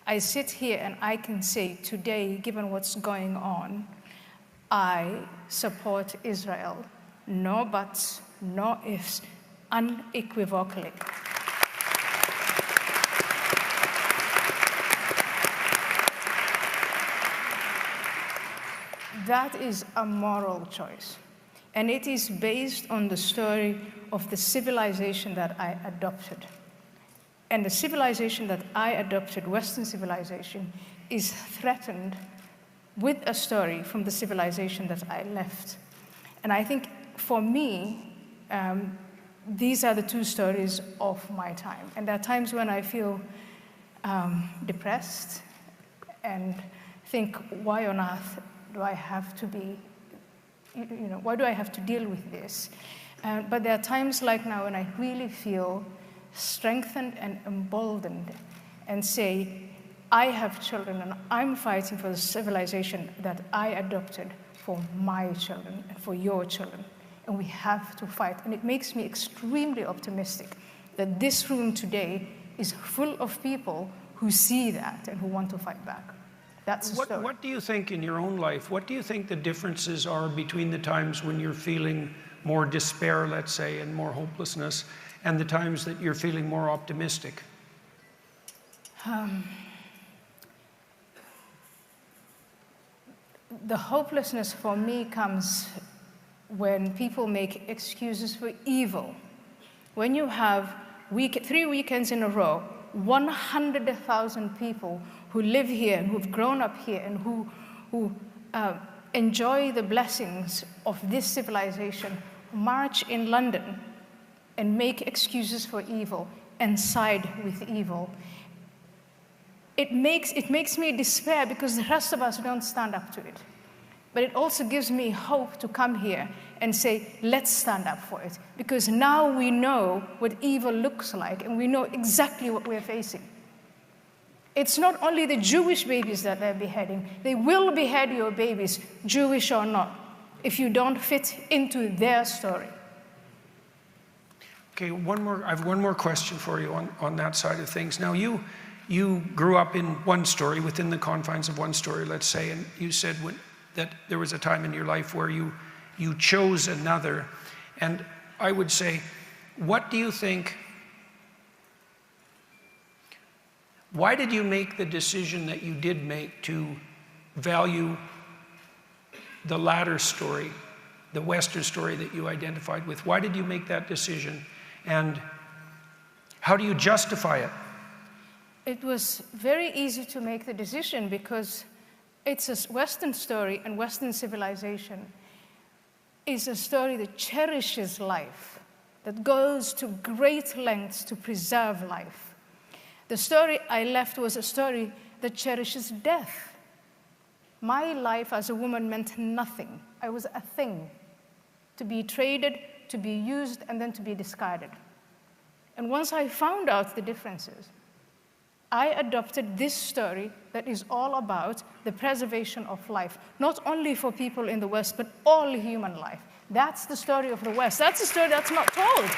I sit here and I can say today, given what's going on, I support Israel. No buts, no ifs, unequivocally. That is a moral choice. And it is based on the story of the civilization that I adopted. And the civilization that I adopted, Western civilization, is threatened with a story from the civilization that I left. And I think for me, these are the two stories of my time. And there are times when I feel depressed and think, why on earth do I have to be, why do I have to deal with this? But there are times like now when I really feel strengthened and emboldened and say, I have children and I'm fighting for the civilization that I adopted for my children and for your children. And we have to fight. And it makes me extremely optimistic that this room today is full of people who see that and who want to fight back. That's the story. What do you think in your own life, what do you think the differences are between the times when you're feeling more despair, let's say, and more hopelessness, and the times that you're feeling more optimistic? The hopelessness for me comes when people make excuses for evil. When you have 3 weekends in a row, 100,000 people who live here and who've grown up here and who enjoy the blessings of this civilization march in London and make excuses for evil and side with evil. It makes me despair because the rest of us don't stand up to it. But it also gives me hope to come here and say, let's stand up for it. Because now we know what evil looks like and we know exactly what we're facing. It's not only the Jewish babies that they're beheading. They will behead your babies, Jewish or not, if you don't fit into their story. Okay, I have one more question for you on that side of things. Now, you grew up in one story, within the confines of one story, let's say, and you said that there was a time in your life where you chose another. And I would say, what do you think, why did you make the decision that you did make to value the latter story, the Western story that you identified with? Why did you make that decision? And how do you justify it? It was very easy to make the decision because it's a Western story, and Western civilization is a story that cherishes life, that goes to great lengths to preserve life. The story I left was a story that cherishes death. My life as a woman meant nothing. I was a thing, to be traded, to be used, and then to be discarded. And once I found out the differences, I adopted this story that is all about the preservation of life, not only for people in the West, but all human life. That's the story of the West. That's the story that's not told.